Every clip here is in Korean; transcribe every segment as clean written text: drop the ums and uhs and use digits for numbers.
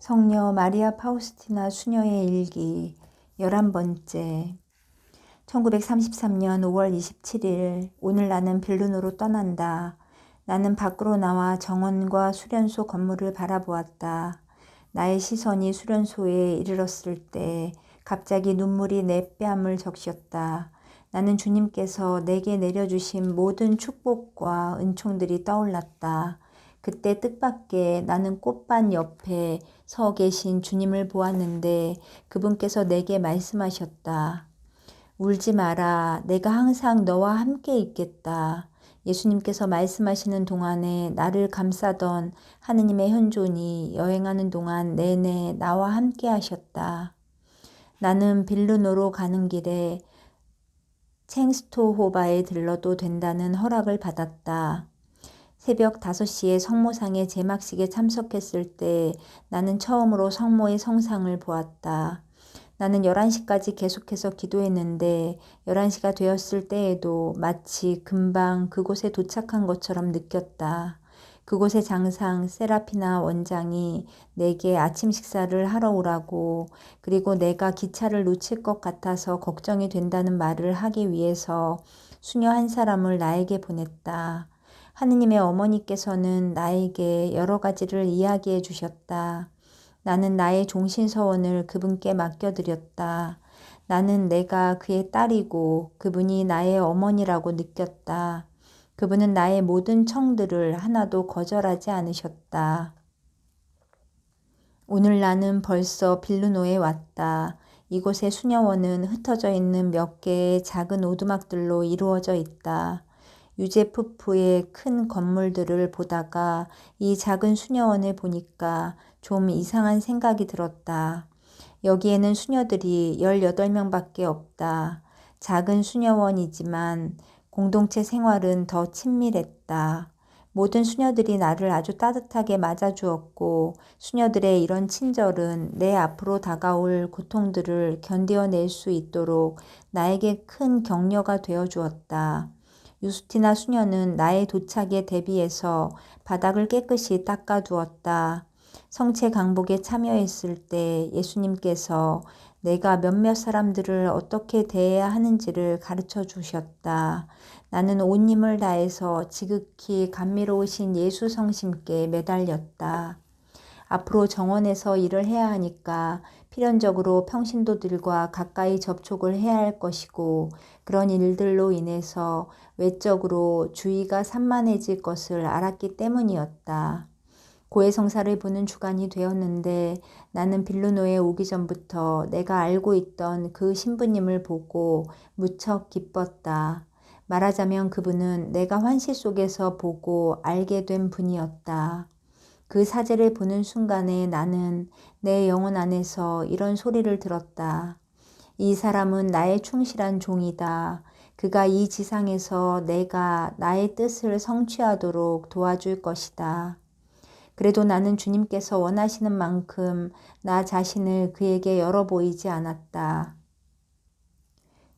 성녀 마리아 파우스티나 수녀의 일기 11번째. 1933년 5월 27일. 오늘 나는 빌룬으로 떠난다. 나는 밖으로 나와 정원과 수련소 건물을 바라보았다. 나의 시선이 수련소에 이르렀을 때 갑자기 눈물이 내 뺨을 적셨다. 나는 주님께서 내게 내려주신 모든 축복과 은총들이 떠올랐다. 그때 뜻밖의 나는 꽃밭 옆에 서 계신 주님을 보았는데 그분께서 내게 말씀하셨다. 울지 마라. 내가 항상 너와 함께 있겠다. 예수님께서 말씀하시는 동안에 나를 감싸던 하느님의 현존이 여행하는 동안 내내 나와 함께 하셨다. 나는 빌르노로 가는 길에 챙스토호바에 들러도 된다는 허락을 받았다. 새벽 5시에 성모상의 제막식에 참석했을 때 나는 처음으로 성모의 성상을 보았다. 나는 11시까지 계속해서 기도했는데 11시가 되었을 때에도 마치 금방 그곳에 도착한 것처럼 느꼈다. 그곳의 장상 세라피나 원장이 내게 아침 식사를 하러 오라고, 그리고 내가 기차를 놓칠 것 같아서 걱정이 된다는 말을 하기 위해서 수녀 한 사람을 나에게 보냈다. 하느님의 어머니께서는 나에게 여러 가지를 이야기해 주셨다. 나는 나의 종신서원을 그분께 맡겨드렸다. 나는 내가 그의 딸이고 그분이 나의 어머니라고 느꼈다. 그분은 나의 모든 청들을 하나도 거절하지 않으셨다. 오늘 나는 벌써 빌르노에 왔다. 이곳의 수녀원은 흩어져 있는 몇 개의 작은 오두막들로 이루어져 있다. 유제푸프의 큰 건물들을 보다가 이 작은 수녀원을 보니까 좀 이상한 생각이 들었다. 여기에는 수녀들이 18명밖에 없다. 작은 수녀원이지만 공동체 생활은 더 친밀했다. 모든 수녀들이 나를 아주 따뜻하게 맞아주었고 수녀들의 이런 친절은 내 앞으로 다가올 고통들을 견뎌낼 수 있도록 나에게 큰 격려가 되어 주었다. 유스티나 수녀는 나의 도착에 대비해서 바닥을 깨끗이 닦아두었다. 성체 강복에 참여했을 때 예수님께서 내가 몇몇 사람들을 어떻게 대해야 하는지를 가르쳐 주셨다. 나는 온 힘을 다해서 지극히 감미로우신 예수 성심께 매달렸다. 앞으로 정원에서 일을 해야 하니까 필연적으로 평신도들과 가까이 접촉을 해야 할 것이고 그런 일들로 인해서 외적으로 주의가 산만해질 것을 알았기 때문이었다. 고해성사를 보는 주간이 되었는데 나는 빌르노에 오기 전부터 내가 알고 있던 그 신부님을 보고 무척 기뻤다. 말하자면 그분은 내가 환시 속에서 보고 알게 된 분이었다. 그 사제를 보는 순간에 나는 내 영혼 안에서 이런 소리를 들었다. 이 사람은 나의 충실한 종이다. 그가 이 지상에서 내가 나의 뜻을 성취하도록 도와줄 것이다. 그래도 나는 주님께서 원하시는 만큼 나 자신을 그에게 열어 보이지 않았다.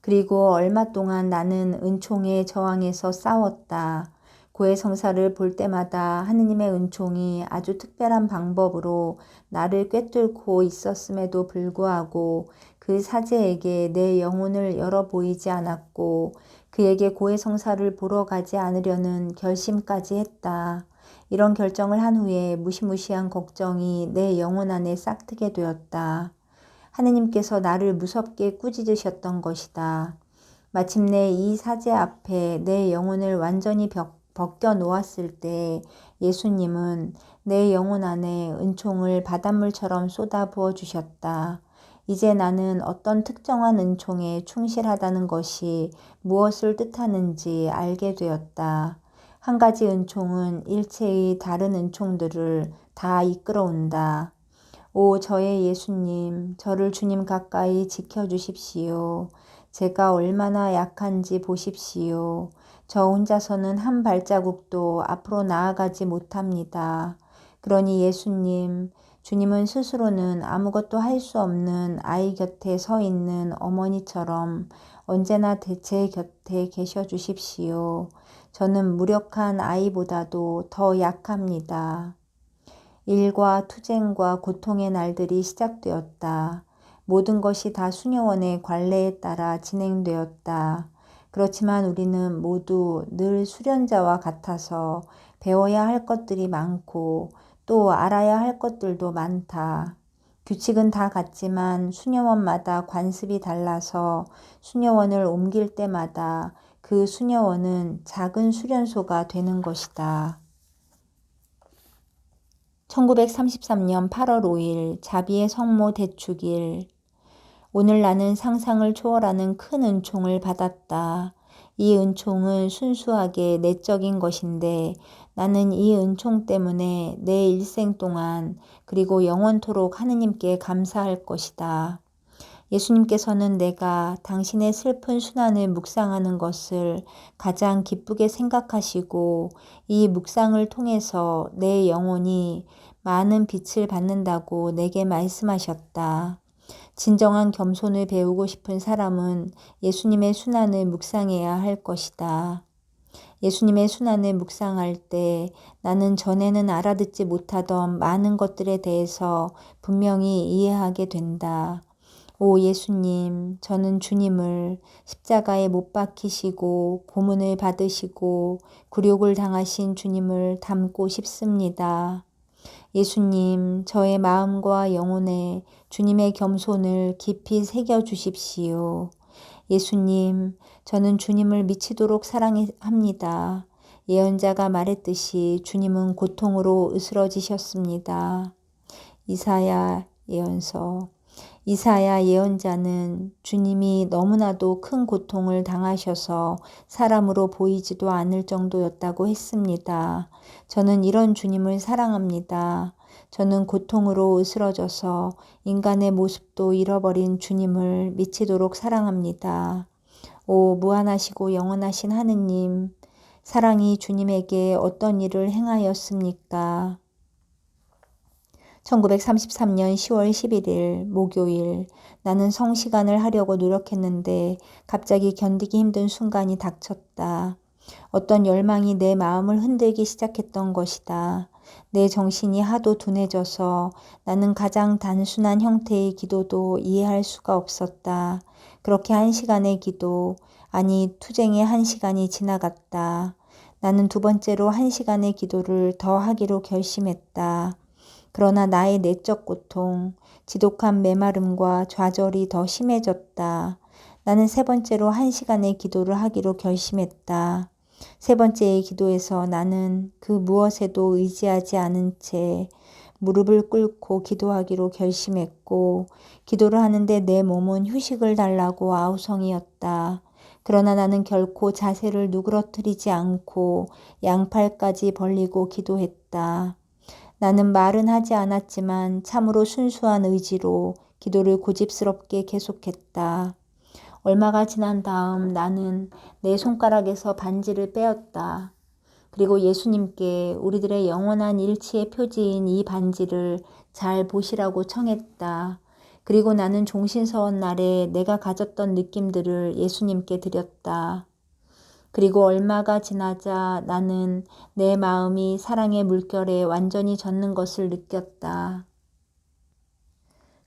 그리고 얼마 동안 나는 은총의 저항에서 싸웠다. 고해성사를 볼 때마다 하느님의 은총이 아주 특별한 방법으로 나를 꿰뚫고 있었음에도 불구하고 그 사제에게 내 영혼을 열어 보이지 않았고 그에게 고해성사를 보러 가지 않으려는 결심까지 했다. 이런 결정을 한 후에 무시무시한 걱정이 내 영혼 안에 싹트게 되었다. 하느님께서 나를 무섭게 꾸짖으셨던 것이다. 마침내 이 사제 앞에 내 영혼을 완전히 벗겨 놓았을 때 예수님은 내 영혼 안에 은총을 바닷물처럼 쏟아 부어 주셨다. 이제 나는 어떤 특정한 은총에 충실하다는 것이 무엇을 뜻하는지 알게 되었다. 한 가지 은총은 일체의 다른 은총들을 다 이끌어온다. 오, 저의 예수님, 저를 주님 가까이 지켜주십시오. 제가 얼마나 약한지 보십시오. 저 혼자서는 한 발자국도 앞으로 나아가지 못합니다. 그러니 예수님, 주님은 스스로는 아무것도 할 수 없는 아이 곁에 서 있는 어머니처럼 언제나 제 곁에 계셔 주십시오. 저는 무력한 아이보다도 더 약합니다. 일과 투쟁과 고통의 날들이 시작되었다. 모든 것이 다 수녀원의 관례에 따라 진행되었다. 그렇지만 우리는 모두 늘 수련자와 같아서 배워야 할 것들이 많고 또 알아야 할 것들도 많다. 규칙은 다 같지만 수녀원마다 관습이 달라서 수녀원을 옮길 때마다 그 수녀원은 작은 수련소가 되는 것이다. 1933년 8월 5일 자비의 성모 대축일. 오늘 나는 상상을 초월하는 큰 은총을 받았다. 이 은총은 순수하게 내적인 것인데 나는 이 은총 때문에 내 일생 동안 그리고 영원토록 하느님께 감사할 것이다. 예수님께서는 내가 당신의 슬픈 순환을 묵상하는 것을 가장 기쁘게 생각하시고 이 묵상을 통해서 내 영혼이 많은 빛을 받는다고 내게 말씀하셨다. 진정한 겸손을 배우고 싶은 사람은 예수님의 순환을 묵상해야 할 것이다. 예수님의 순환을 묵상할 때 나는 전에는 알아듣지 못하던 많은 것들에 대해서 분명히 이해하게 된다. 오 예수님, 저는 주님을 십자가에 못 박히시고 고문을 받으시고 굴욕을 당하신 주님을 닮고 싶습니다. 예수님, 저의 마음과 영혼에 주님의 겸손을 깊이 새겨 주십시오. 예수님, 저는 주님을 미치도록 사랑합니다. 예언자가 말했듯이 주님은 고통으로 으스러지셨습니다. 이사야 예언서. 이사야 예언자는 주님이 너무나도 큰 고통을 당하셔서 사람으로 보이지도 않을 정도였다고 했습니다. 저는 이런 주님을 사랑합니다. 저는 고통으로 으스러져서 인간의 모습도 잃어버린 주님을 미치도록 사랑합니다. 오 무한하시고 영원하신 하느님, 사랑이 주님에게 어떤 일을 행하였습니까? 1933년 10월 11일 목요일. 나는 성시간을 하려고 노력했는데 갑자기 견디기 힘든 순간이 닥쳤다. 어떤 열망이 내 마음을 흔들기 시작했던 것이다. 내 정신이 하도 둔해져서 나는 가장 단순한 형태의 기도도 이해할 수가 없었다. 그렇게 1시간의 기도, 아니 투쟁의 1시간이 지나갔다. 나는 두 번째로 1시간의 기도를 더 하기로 결심했다. 그러나 나의 내적 고통, 지독한 메마름과 좌절이 더 심해졌다. 나는 세 번째로 1시간의 기도를 하기로 결심했다. 세 번째의 기도에서 나는 그 무엇에도 의지하지 않은 채 무릎을 꿇고 기도하기로 결심했고 기도를 하는데 내 몸은 휴식을 달라고 아우성이었다. 그러나 나는 결코 자세를 누그러뜨리지 않고 양팔까지 벌리고 기도했다. 나는 말은 하지 않았지만 참으로 순수한 의지로 기도를 고집스럽게 계속했다. 얼마가 지난 다음 나는 내 손가락에서 반지를 빼었다. 그리고 예수님께 우리들의 영원한 일치의 표지인 이 반지를 잘 보시라고 청했다. 그리고 나는 종신서원 날에 내가 가졌던 느낌들을 예수님께 드렸다. 그리고 얼마가 지나자 나는 내 마음이 사랑의 물결에 완전히 젖는 것을 느꼈다.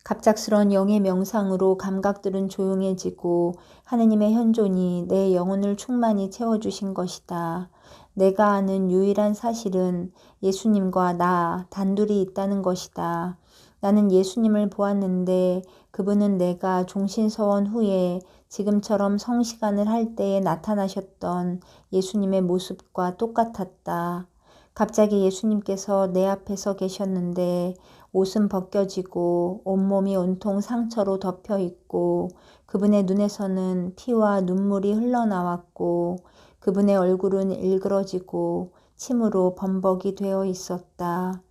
갑작스런 영의 명상으로 감각들은 조용해지고 하느님의 현존이 내 영혼을 충만히 채워주신 것이다. 내가 아는 유일한 사실은 예수님과 나 단둘이 있다는 것이다. 나는 예수님을 보았는데 그분은 내가 종신서원 후에 지금처럼 성시간을 할 때에 나타나셨던 예수님의 모습과 똑같았다. 갑자기 예수님께서 내 앞에 서 계셨는데 옷은 벗겨지고 온몸이 온통 상처로 덮여 있고 그분의 눈에서는 피와 눈물이 흘러나왔고 그분의 얼굴은 일그러지고 침으로 범벅이 되어 있었다.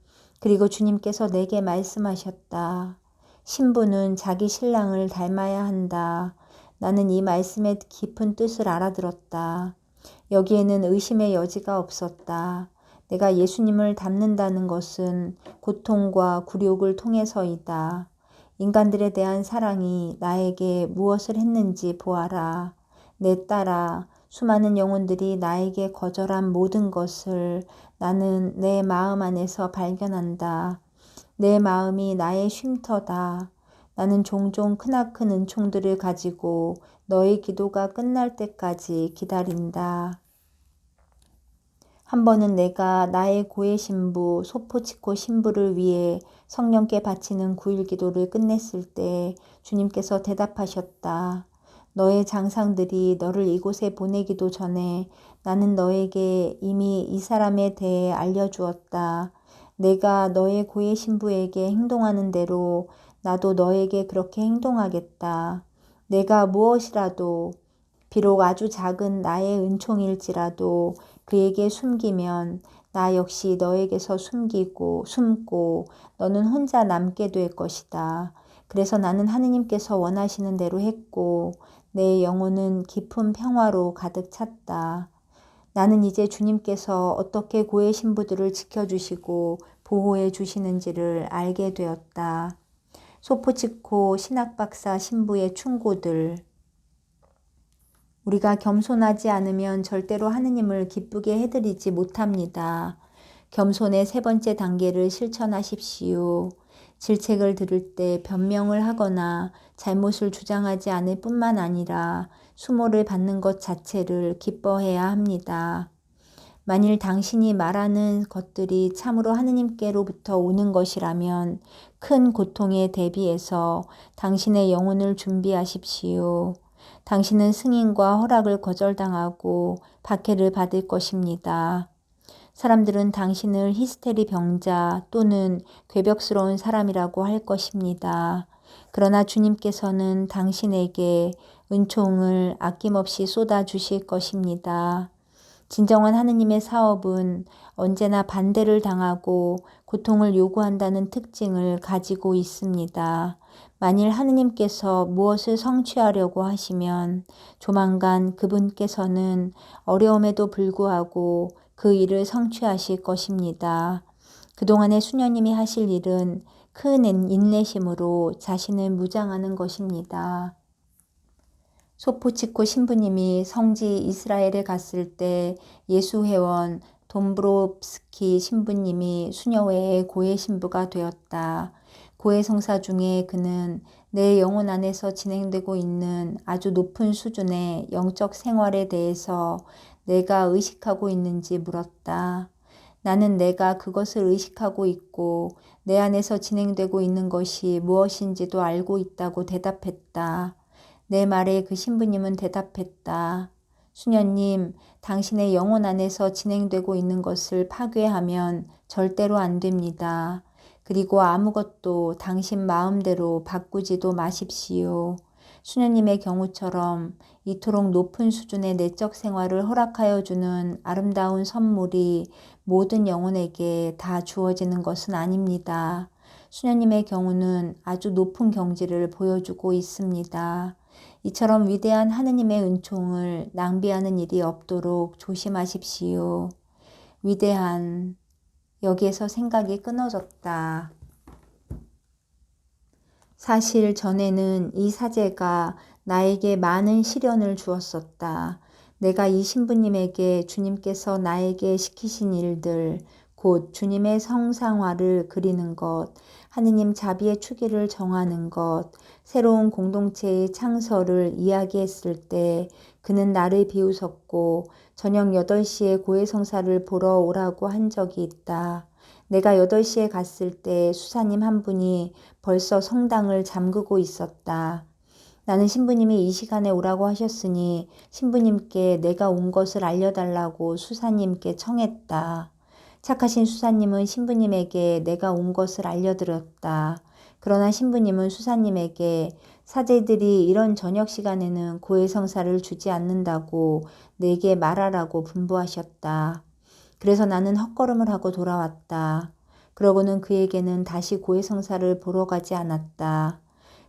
그리고 주님께서 내게 말씀하셨다. 신부는 자기 신랑을 닮아야 한다. 나는 이 말씀의 깊은 뜻을 알아들었다. 여기에는 의심의 여지가 없었다. 내가 예수님을 닮는다는 것은 고통과 굴욕을 통해서이다. 인간들에 대한 사랑이 나에게 무엇을 했는지 보아라. 내 딸아, 수많은 영혼들이 나에게 거절한 모든 것을 나는 내 마음 안에서 발견한다. 내 마음이 나의 쉼터다. 나는 종종 크나큰 은총들을 가지고 너의 기도가 끝날 때까지 기다린다. 한 번은 내가 나의 고해 신부 소포치코 신부를 위해 성령께 바치는 9일 기도를 끝냈을 때 주님께서 대답하셨다. 너의 장상들이 너를 이곳에 보내기도 전에 나는 너에게 이미 이 사람에 대해 알려주었다. 내가 너의 고해 신부에게 행동하는 대로 나도 너에게 그렇게 행동하겠다. 내가 무엇이라도 비록 아주 작은 나의 은총일지라도 그에게 숨기면 나 역시 너에게서 숨고 너는 혼자 남게 될 것이다. 그래서 나는 하느님께서 원하시는 대로 했고 내 영혼은 깊은 평화로 가득 찼다. 나는 이제 주님께서 어떻게 고해 신부들을 지켜주시고 보호해 주시는지를 알게 되었다. 소포치코 신학박사 신부의 충고들. 우리가 겸손하지 않으면 절대로 하느님을 기쁘게 해드리지 못합니다. 겸손의 세 번째 단계를 실천하십시오. 질책을 들을 때 변명을 하거나 잘못을 주장하지 않을 뿐만 아니라 수모를 받는 것 자체를 기뻐해야 합니다. 만일 당신이 말하는 것들이 참으로 하느님께로부터 오는 것이라면 큰 고통에 대비해서 당신의 영혼을 준비하십시오. 당신은 승인과 허락을 거절당하고 박해를 받을 것입니다. 사람들은 당신을 히스테리 병자 또는 괴벽스러운 사람이라고 할 것입니다. 그러나 주님께서는 당신에게 은총을 아낌없이 쏟아주실 것입니다. 진정한 하느님의 사업은 언제나 반대를 당하고 고통을 요구한다는 특징을 가지고 있습니다. 만일 하느님께서 무엇을 성취하려고 하시면 조만간 그분께서는 어려움에도 불구하고 그 일을 성취하실 것입니다. 그동안의 수녀님이 하실 일은 큰 인내심으로 자신을 무장하는 것입니다. 소포치코 신부님이 성지 이스라엘에 갔을 때 예수회원 돈브롭스키 신부님이 수녀회의 고해 신부가 되었다. 고해 성사 중에 그는 내 영혼 안에서 진행되고 있는 아주 높은 수준의 영적 생활에 대해서 내가 의식하고 있는지 물었다. 나는 내가 그것을 의식하고 있고 내 안에서 진행되고 있는 것이 무엇인지도 알고 있다고 대답했다. 내 말에 그 신부님은 대답했다. 수녀님, 당신의 영혼 안에서 진행되고 있는 것을 파괴하면 절대로 안 됩니다. 그리고 아무것도 당신 마음대로 바꾸지도 마십시오. 수녀님의 경우처럼 이토록 높은 수준의 내적 생활을 허락하여 주는 아름다운 선물이 모든 영혼에게 다 주어지는 것은 아닙니다. 수녀님의 경우는 아주 높은 경지를 보여주고 있습니다. 이처럼 위대한 하느님의 은총을 낭비하는 일이 없도록 조심하십시오. 위대한, 여기에서 생각이 끊어졌다. 사실 전에는 이 사제가 나에게 많은 시련을 주었었다. 내가 이 신부님에게 주님께서 나에게 시키신 일들, 곧 주님의 성상화를 그리는 것, 하느님 자비의 추기를 정하는 것, 새로운 공동체의 창설을 이야기했을 때 그는 나를 비웃었고 저녁 8시에 고해성사를 보러 오라고 한 적이 있다. 내가 8시에 갔을 때 수사님 한 분이 벌써 성당을 잠그고 있었다. 나는 신부님이 이 시간에 오라고 하셨으니 신부님께 내가 온 것을 알려달라고 수사님께 청했다. 착하신 수사님은 신부님에게 내가 온 것을 알려드렸다. 그러나 신부님은 수사님에게 사제들이 이런 저녁 시간에는 고해성사를 주지 않는다고 내게 말하라고 분부하셨다. 그래서 나는 헛걸음을 하고 돌아왔다. 그러고는 그에게는 다시 고해성사를 보러 가지 않았다.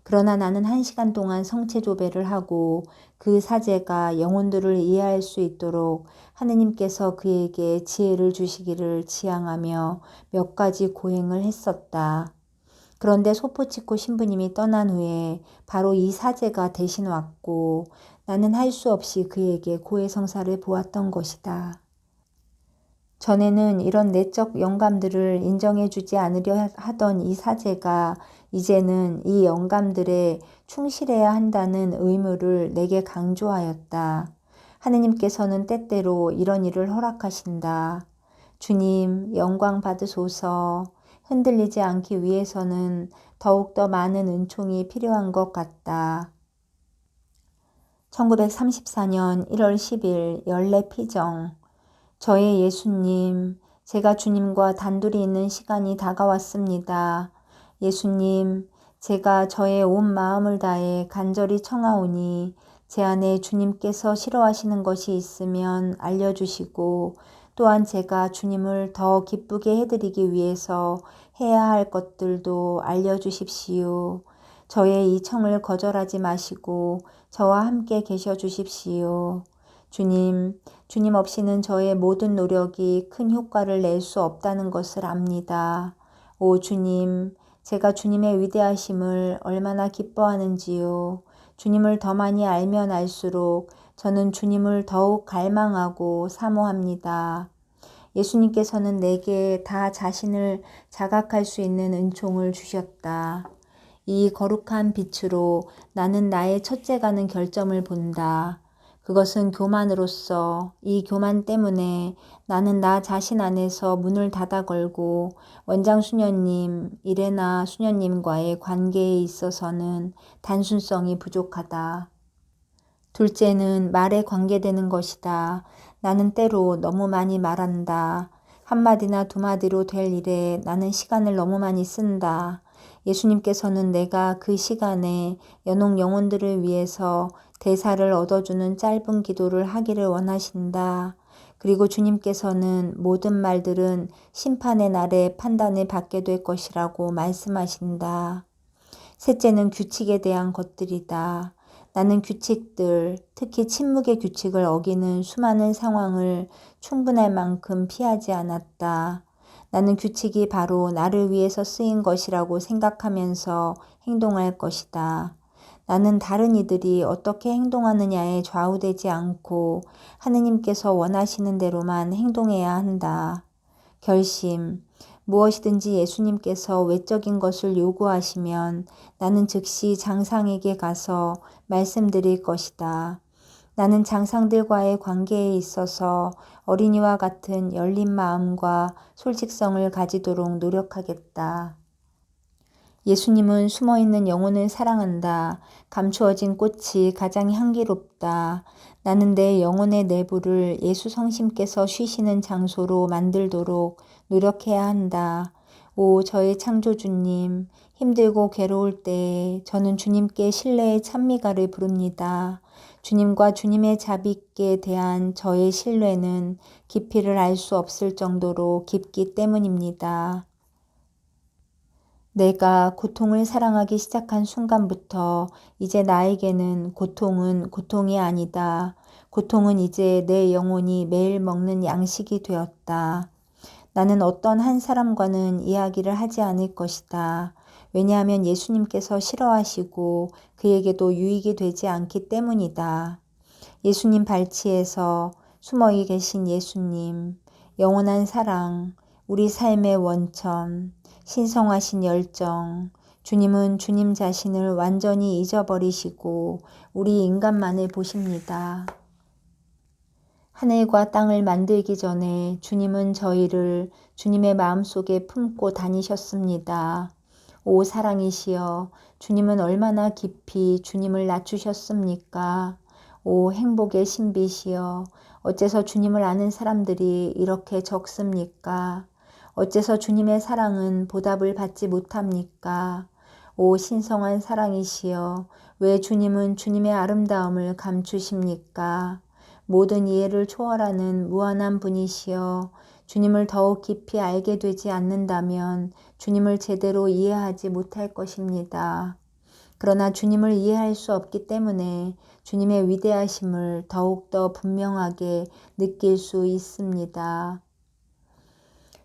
그러나 나는 1시간 동안 성체조배를 하고 그 사제가 영혼들을 이해할 수 있도록 하느님께서 그에게 지혜를 주시기를 지향하며 몇 가지 고행을 했었다. 그런데 소포치코 신부님이 떠난 후에 바로 이 사제가 대신 왔고 나는 할 수 없이 그에게 고해성사를 보았던 것이다. 전에는 이런 내적 영감들을 인정해주지 않으려 하던 이 사제가 이제는 이 영감들에 충실해야 한다는 의무를 내게 강조하였다. 하느님께서는 때때로 이런 일을 허락하신다. 주님, 영광 받으소서. 흔들리지 않기 위해서는 더욱더 많은 은총이 필요한 것 같다. 1934년 1월 10일 연례 피정. 저의 예수님, 제가 주님과 단둘이 있는 시간이 다가왔습니다. 예수님, 제가 저의 온 마음을 다해 간절히 청하오니 제 안에 주님께서 싫어하시는 것이 있으면 알려주시고 또한 제가 주님을 더 기쁘게 해드리기 위해서 해야 할 것들도 알려주십시오. 저의 이 청을 거절하지 마시고 저와 함께 계셔 주십시오. 주님 없이는 저의 모든 노력이 큰 효과를 낼 수 없다는 것을 압니다. 오 주님, 제가 주님의 위대하심을 얼마나 기뻐하는지요. 주님을 더 많이 알면 알수록 저는 주님을 더욱 갈망하고 사모합니다. 예수님께서는 내게 다 자신을 자각할 수 있는 은총을 주셨다. 이 거룩한 빛으로 나는 나의 첫째가는 결점을 본다. 그것은 교만으로서 이 교만 때문에 나는 나 자신 안에서 문을 닫아 걸고 원장 수녀님, 이레나 수녀님과의 관계에 있어서는 단순성이 부족하다. 둘째는 말에 관계되는 것이다. 나는 때로 너무 많이 말한다. 한마디나 두마디로 될 일에 나는 시간을 너무 많이 쓴다. 예수님께서는 내가 그 시간에 연옥 영혼들을 위해서 대사를 얻어주는 짧은 기도를 하기를 원하신다. 그리고 주님께서는 모든 말들은 심판의 날에 판단을 받게 될 것이라고 말씀하신다. 셋째는 규칙에 대한 것들이다. 나는 규칙들, 특히 침묵의 규칙을 어기는 수많은 상황을 충분할 만큼 피하지 않았다. 나는 규칙이 바로 나를 위해서 쓰인 것이라고 생각하면서 행동할 것이다. 나는 다른 이들이 어떻게 행동하느냐에 좌우되지 않고 하느님께서 원하시는 대로만 행동해야 한다. 결심. 무엇이든지 예수님께서 외적인 것을 요구하시면 나는 즉시 장상에게 가서 말씀드릴 것이다. 나는 장상들과의 관계에 있어서 어린이와 같은 열린 마음과 솔직성을 가지도록 노력하겠다. 예수님은 숨어있는 영혼을 사랑한다. 감추어진 꽃이 가장 향기롭다. 나는 내 영혼의 내부를 예수 성심께서 쉬시는 장소로 만들도록 노력해야 한다. 오 저의 창조주님, 힘들고 괴로울 때에 저는 주님께 신뢰의 찬미가를 부릅니다. 주님과 주님의 자비께 대한 저의 신뢰는 깊이를 알 수 없을 정도로 깊기 때문입니다. 내가 고통을 사랑하기 시작한 순간부터 이제 나에게는 고통은 고통이 아니다. 고통은 이제 내 영혼이 매일 먹는 양식이 되었다. 나는 어떤 한 사람과는 이야기를 하지 않을 것이다. 왜냐하면 예수님께서 싫어하시고 그에게도 유익이 되지 않기 때문이다. 예수님 발치에서 숨어 계신 예수님, 영원한 사랑, 우리 삶의 원천, 신성하신 열정, 주님은 주님 자신을 완전히 잊어버리시고 우리 인간만을 보십니다. 하늘과 땅을 만들기 전에 주님은 저희를 주님의 마음속에 품고 다니셨습니다. 오 사랑이시여, 주님은 얼마나 깊이 주님을 낮추셨습니까? 오 행복의 신비시여, 어째서 주님을 아는 사람들이 이렇게 적습니까? 어째서 주님의 사랑은 보답을 받지 못합니까? 오 신성한 사랑이시여, 왜 주님은 주님의 아름다움을 감추십니까? 모든 이해를 초월하는 무한한 분이시여, 주님을 더욱 깊이 알게 되지 않는다면 주님을 제대로 이해하지 못할 것입니다. 그러나 주님을 이해할 수 없기 때문에 주님의 위대하심을 더욱더 분명하게 느낄 수 있습니다.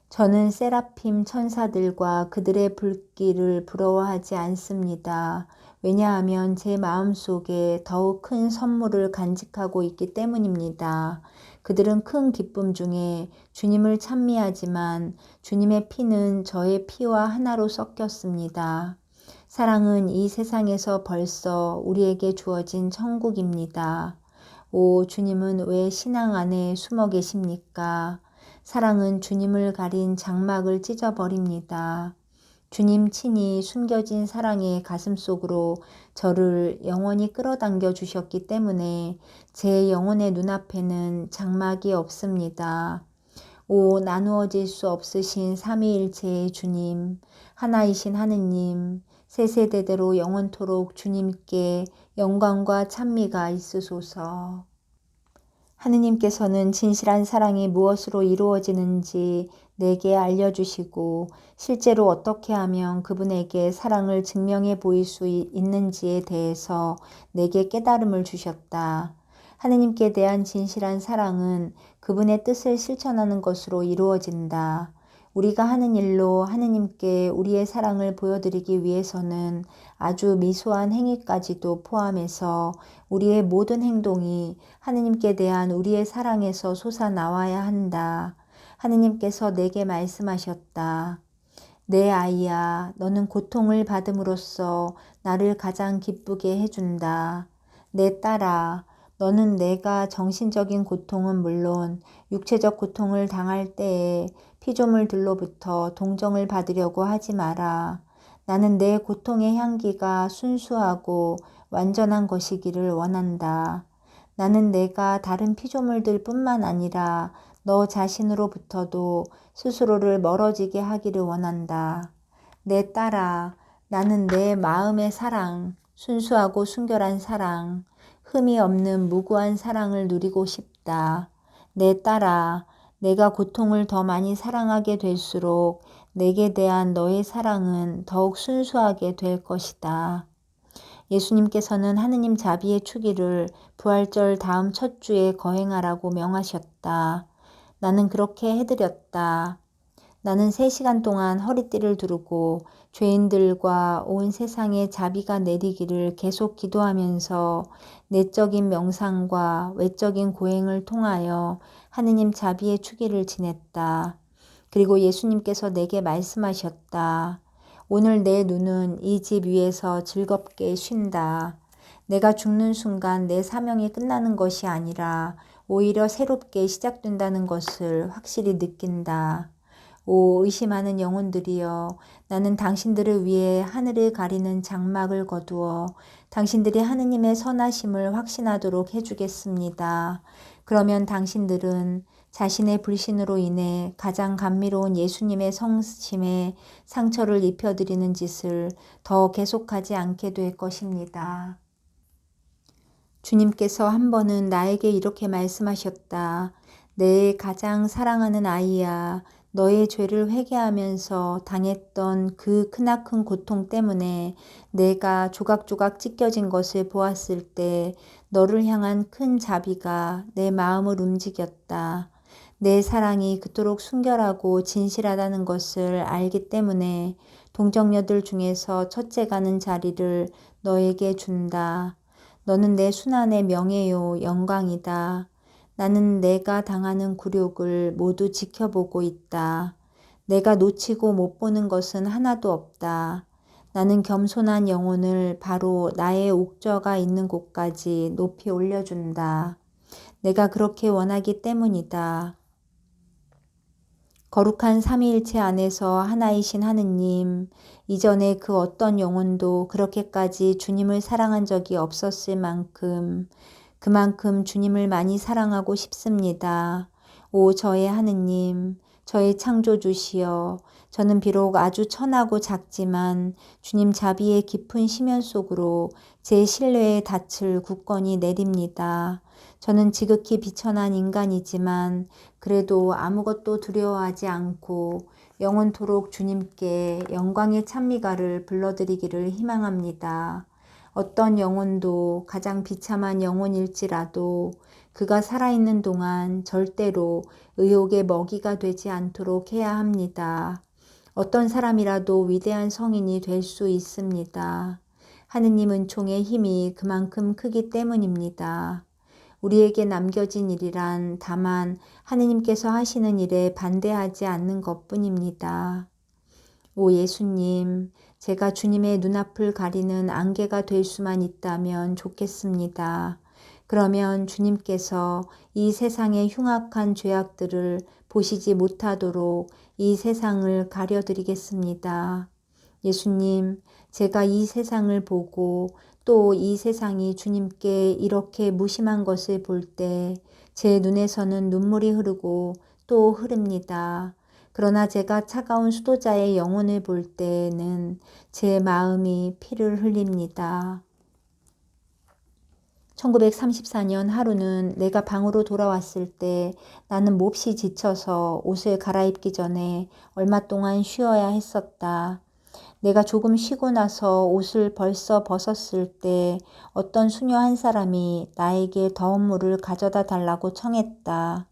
저는 세라핌 천사들과 그들의 불길을 부러워하지 않습니다. 왜냐하면 제 마음속에 더욱 큰 선물을 간직하고 있기 때문입니다. 그들은 큰 기쁨 중에 주님을 찬미하지만 주님의 피는 저의 피와 하나로 섞였습니다. 사랑은 이 세상에서 벌써 우리에게 주어진 천국입니다. 오, 주님은 왜 신앙 안에 숨어 계십니까? 사랑은 주님을 가린 장막을 찢어버립니다. 주님 친히 숨겨진 사랑의 가슴 속으로 저를 영원히 끌어당겨 주셨기 때문에 제 영혼의 눈앞에는 장막이 없습니다. 오, 나누어질 수 없으신 삼위일체의 주님, 하나이신 하느님, 세세대대로 영원토록 주님께 영광과 찬미가 있으소서. 하느님께서는 진실한 사랑이 무엇으로 이루어지는지 내게 알려주시고 실제로 어떻게 하면 그분에게 사랑을 증명해 보일 수 있는지에 대해서 내게 깨달음을 주셨다. 하느님께 대한 진실한 사랑은 그분의 뜻을 실천하는 것으로 이루어진다. 우리가 하는 일로 하느님께 우리의 사랑을 보여드리기 위해서는 아주 미소한 행위까지도 포함해서 우리의 모든 행동이 하느님께 대한 우리의 사랑에서 솟아나와야 한다. 하느님께서 내게 말씀하셨다. 내 아이야, 너는 고통을 받음으로써 나를 가장 기쁘게 해준다. 내 딸아, 너는 내가 정신적인 고통은 물론 육체적 고통을 당할 때에 피조물들로부터 동정을 받으려고 하지 마라. 나는 내 고통의 향기가 순수하고 완전한 것이기를 원한다. 나는 내가 다른 피조물들 뿐만 아니라 너 자신으로부터도 스스로를 멀어지게 하기를 원한다. 내 딸아, 나는 내 마음의 사랑, 순수하고 순결한 사랑, 흠이 없는 무고한 사랑을 누리고 싶다. 내 딸아, 내가 고통을 더 많이 사랑하게 될수록 내게 대한 너의 사랑은 더욱 순수하게 될 것이다. 예수님께서는 하느님 자비의 축일을 부활절 다음 첫 주에 거행하라고 명하셨다. 나는 그렇게 해드렸다. 나는 3시간 동안 허리띠를 두르고 죄인들과 온 세상에 자비가 내리기를 계속 기도하면서 내적인 명상과 외적인 고행을 통하여 하느님 자비의 축일을 지냈다. 그리고 예수님께서 내게 말씀하셨다. 오늘 내 눈은 이 집 위에서 즐겁게 쉰다. 내가 죽는 순간 내 사명이 끝나는 것이 아니라 오히려 새롭게 시작된다는 것을 확실히 느낀다. 오, 의심하는 영혼들이여, 나는 당신들을 위해 하늘을 가리는 장막을 거두어 당신들이 하느님의 선하심을 확신하도록 해주겠습니다. 그러면 당신들은 자신의 불신으로 인해 가장 감미로운 예수님의 성심에 상처를 입혀드리는 짓을 더 계속하지 않게 될 것입니다. 주님께서 한 번은 나에게 이렇게 말씀하셨다. 내 가장 사랑하는 아이야, 너의 죄를 회개하면서 당했던 그 크나큰 고통 때문에 내가 조각조각 찢겨진 것을 보았을 때 너를 향한 큰 자비가 내 마음을 움직였다. 내 사랑이 그토록 순결하고 진실하다는 것을 알기 때문에 동정녀들 중에서 첫째 가는 자리를 너에게 준다. 너는 내 순환의 명예요, 영광이다. 나는 내가 당하는 굴욕을 모두 지켜보고 있다. 내가 놓치고 못 보는 것은 하나도 없다. 나는 겸손한 영혼을 바로 나의 옥저가 있는 곳까지 높이 올려준다. 내가 그렇게 원하기 때문이다. 거룩한 삼위일체 안에서 하나이신 하느님, 이전에 그 어떤 영혼도 그렇게까지 주님을 사랑한 적이 없었을 만큼 그만큼 주님을 많이 사랑하고 싶습니다. 오, 저의 하느님, 저의 창조주시여, 저는 비록 아주 천하고 작지만 주님 자비의 깊은 심연 속으로 제 신뢰의 닻을 굳건히 내립니다. 저는 지극히 비천한 인간이지만 그래도 아무것도 두려워하지 않고 영원토록 주님께 영광의 찬미가를 불러드리기를 희망합니다. 어떤 영혼도 가장 비참한 영혼일지라도 그가 살아있는 동안 절대로 의욕의 먹이가 되지 않도록 해야 합니다. 어떤 사람이라도 위대한 성인이 될 수 있습니다. 하느님 은총의 힘이 그만큼 크기 때문입니다. 우리에게 남겨진 일이란 다만 하느님께서 하시는 일에 반대하지 않는 것뿐입니다. 오 예수님, 제가 주님의 눈앞을 가리는 안개가 될 수만 있다면 좋겠습니다. 그러면 주님께서 이 세상의 흉악한 죄악들을 보시지 못하도록 이 세상을 가려드리겠습니다. 예수님, 제가 이 세상을 보고 또 이 세상이 주님께 이렇게 무심한 것을 볼 때 제 눈에서는 눈물이 흐르고 또 흐릅니다. 그러나 제가 차가운 수도자의 영혼을 볼 때는 제 마음이 피를 흘립니다. 1934년 하루는 내가 방으로 돌아왔을 때 나는 몹시 지쳐서 옷을 갈아입기 전에 얼마 동안 쉬어야 했었다. 내가 조금 쉬고 나서 옷을 벌써 벗었을 때 어떤 수녀 한 사람이 나에게 더운 물을 가져다 달라고 청했다.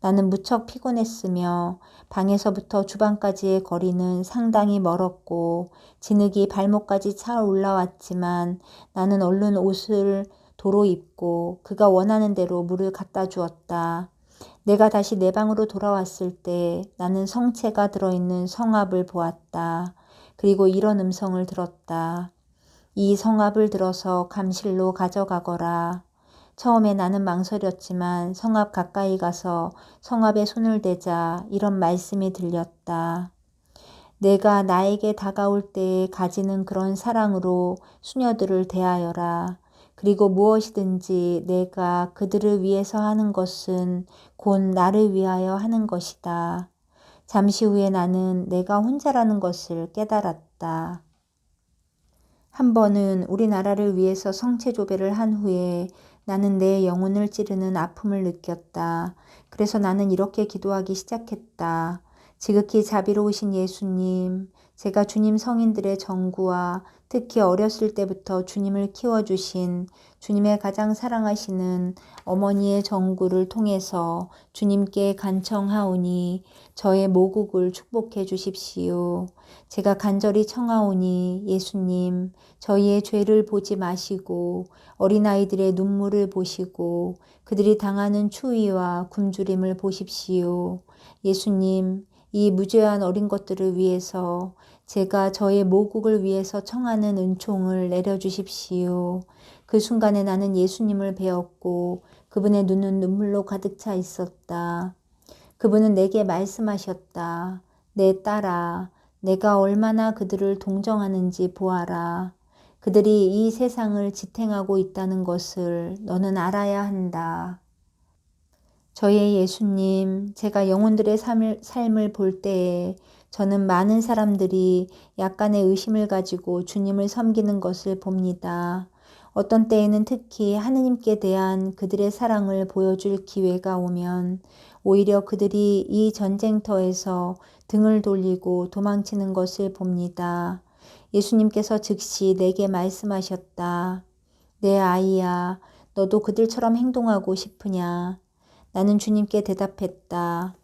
나는 무척 피곤했으며 방에서부터 주방까지의 거리는 상당히 멀었고 진흙이 발목까지 차 올라왔지만 나는 얼른 옷을 도로 입고 그가 원하는 대로 물을 갖다 주었다. 내가 다시 내 방으로 돌아왔을 때 나는 성채가 들어있는 성압을 보았다. 그리고 이런 음성을 들었다. 이 성압을 들어서 감실로 가져가거라. 처음에 나는 망설였지만 성압 가까이 가서 성압에 손을 대자 이런 말씀이 들렸다. 내가 나에게 다가올 때에 가지는 그런 사랑으로 수녀들을 대하여라. 그리고 무엇이든지 내가 그들을 위해서 하는 것은 곧 나를 위하여 하는 것이다. 잠시 후에 나는 내가 혼자라는 것을 깨달았다. 한 번은 우리나라를 위해서 성체조배를 한 후에 나는 내 영혼을 찌르는 아픔을 느꼈다. 그래서 나는 이렇게 기도하기 시작했다. 지극히 자비로우신 예수님, 제가 주님 성인들의 정구와 특히 어렸을 때부터 주님을 키워주신 주님의 가장 사랑하시는 어머니의 정구를 통해서 주님께 간청하오니 저의 모국을 축복해 주십시오. 제가 간절히 청하오니 예수님, 저희의 죄를 보지 마시고 어린아이들의 눈물을 보시고 그들이 당하는 추위와 굶주림을 보십시오. 예수님, 이 무죄한 어린 것들을 위해서 제가 저의 모국을 위해서 청하는 은총을 내려주십시오. 그 순간에 나는 예수님을 배웠고 그분의 눈은 눈물로 가득 차 있었다. 그분은 내게 말씀하셨다. 내 딸아, 내가 얼마나 그들을 동정하는지 보아라. 그들이 이 세상을 지탱하고 있다는 것을 너는 알아야 한다. 저의 예수님, 제가 영혼들의 삶을 볼 때에 저는 많은 사람들이 약간의 의심을 가지고 주님을 섬기는 것을 봅니다. 어떤 때에는 특히 하느님께 대한 그들의 사랑을 보여줄 기회가 오면 오히려 그들이 이 전쟁터에서 등을 돌리고 도망치는 것을 봅니다. 예수님께서 즉시 내게 말씀하셨다. 내 아이야, 너도 그들처럼 행동하고 싶으냐? 나는 주님께 대답했다.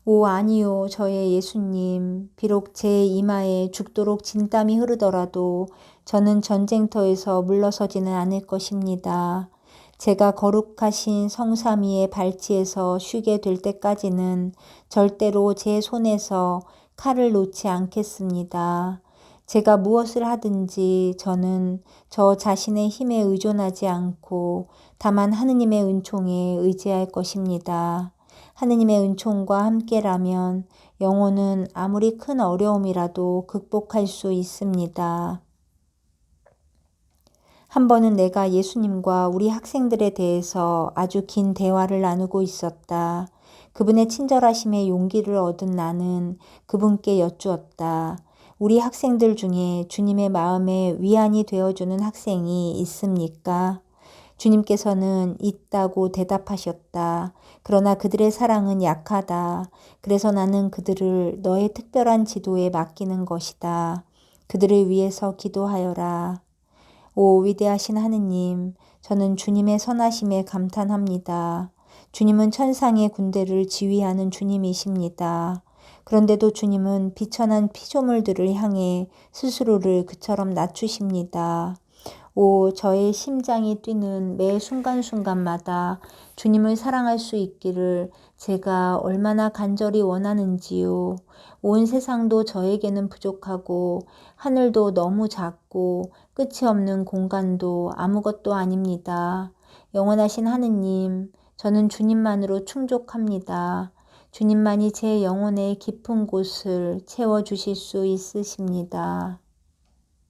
오 아니요 저의 예수님, 비록 제 이마에 죽도록 진땀이 흐르더라도 저는 전쟁터에서 물러서지는 않을 것입니다. 제가 거룩하신 성삼위의 발치에서 쉬게 될 때까지는 절대로 제 손에서 칼을 놓지 않겠습니다. 제가 무엇을 하든지 저는 저 자신의 힘에 의존하지 않고 다만 하느님의 은총에 의지할 것입니다. 하느님의 은총과 함께라면 영혼은 아무리 큰 어려움이라도 극복할 수 있습니다. 한 번은 내가 예수님과 우리 학생들에 대해서 아주 긴 대화를 나누고 있었다. 그분의 친절하심에 용기를 얻은 나는 그분께 여쭈었다. 우리 학생들 중에 주님의 마음에 위안이 되어주는 학생이 있습니까? 주님께서는 있다고 대답하셨다. 그러나 그들의 사랑은 약하다. 그래서 나는 그들을 너의 특별한 지도에 맡기는 것이다. 그들을 위해서 기도하여라. 오 위대하신 하느님, 저는 주님의 선하심에 감탄합니다. 주님은 천상의 군대를 지휘하는 주님이십니다. 그런데도 주님은 비천한 피조물들을 향해 스스로를 그처럼 낮추십니다. 오, 저의 심장이 뛰는 매 순간순간마다 주님을 사랑할 수 있기를 제가 얼마나 간절히 원하는지요. 온 세상도 저에게는 부족하고 하늘도 너무 작고 끝이 없는 공간도 아무것도 아닙니다. 영원하신 하느님, 저는 주님만으로 충족합니다. 주님만이 제 영혼의 깊은 곳을 채워주실 수 있으십니다.